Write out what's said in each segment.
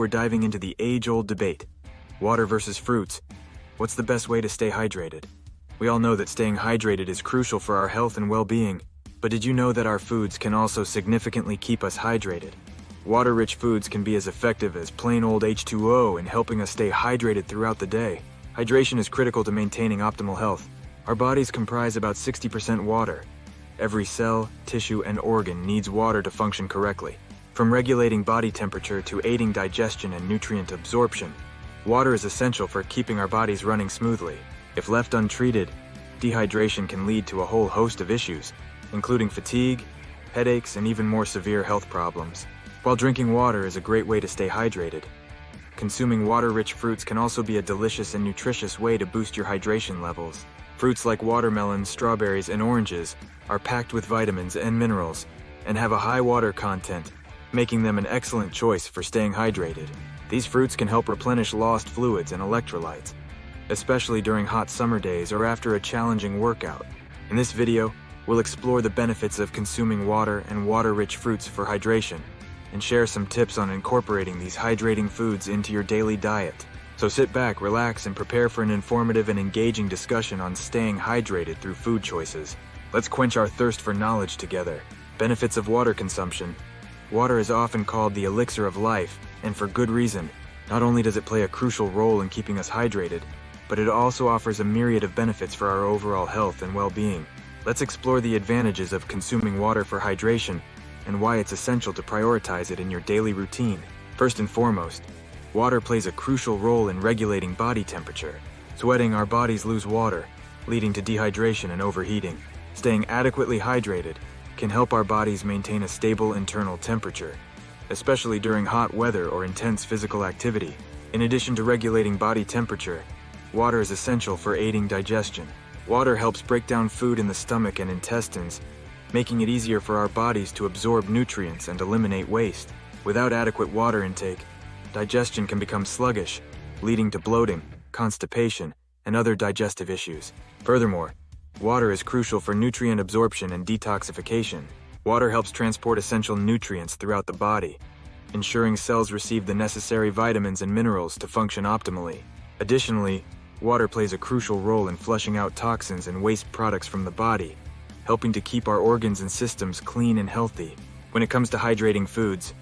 We're diving into the age-old debate. Water versus fruits. What's the best way to stay hydrated? We all know that staying hydrated is crucial for our health and well-being, but did you know that our foods can also significantly keep us hydrated? Water-rich foods can be as effective as plain old H2O in helping us stay hydrated throughout the day. Hydration is critical to maintaining optimal health. Our bodies comprise about 60% water. Every cell, tissue, and organ needs water to function correctly. From regulating body temperature to aiding digestion and nutrient absorption, water is essential for keeping our bodies running smoothly. If left untreated, dehydration can lead to a whole host of issues, including fatigue, headaches, and even more severe health problems. While drinking water is a great way to stay hydrated, consuming water-rich fruits can also be a delicious and nutritious way to boost your hydration levels. Fruits like watermelons, strawberries, and oranges are packed with vitamins and minerals and have a high water content, making them an excellent choice for staying hydrated. These fruits can help replenish lost fluids and electrolytes, especially during hot summer days or after a challenging workout. In this video, we'll explore the benefits of consuming water and water-rich fruits for hydration, and share some tips on incorporating these hydrating foods into your daily diet. So sit back, relax, and prepare for an informative and engaging discussion on staying hydrated through food choices. Let's quench our thirst for knowledge together. Benefits of water consumption. Water is often called the elixir of life, and for good reason. Not only does it play a crucial role in keeping us hydrated, but it also offers a myriad of benefits for our overall health and well-being. Let's explore the advantages of consuming water for hydration and why it's essential to prioritize it in your daily routine. First and foremost, water plays a crucial role in regulating body temperature. Sweating, our bodies lose water, leading to dehydration and overheating. Staying adequately hydrated can help our bodies maintain a stable internal temperature, especially during hot weather or intense physical activity. In addition to regulating body temperature, water is essential for aiding digestion. Water helps break down food in the stomach and intestines, making it easier for our bodies to absorb nutrients and eliminate waste. Without adequate water intake, digestion can become sluggish, leading to bloating, constipation, and other digestive issues. Furthermore, water is crucial for nutrient absorption and detoxification. Water helps transport essential nutrients throughout the body, ensuring cells receive the necessary vitamins and minerals to function optimally. Additionally, water plays a crucial role in flushing out toxins and waste products from the body, helping to keep our organs and systems clean and healthy. When it comes to hydrating foods,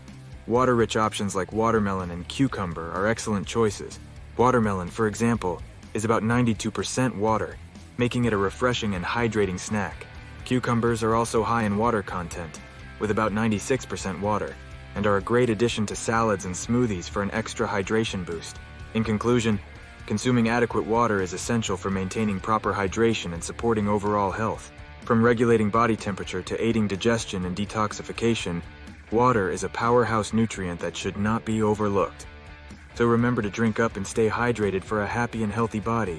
water-rich options like watermelon and cucumber are excellent choices. Watermelon, for example, is about 92% water, making it a refreshing and hydrating snack. Cucumbers are also high in water content, with about 96% water, and are a great addition to salads and smoothies for an extra hydration boost. In conclusion, consuming adequate water is essential for maintaining proper hydration and supporting overall health. From regulating body temperature to aiding digestion and detoxification, water is a powerhouse nutrient that should not be overlooked. So remember to drink up and stay hydrated for a happy and healthy body.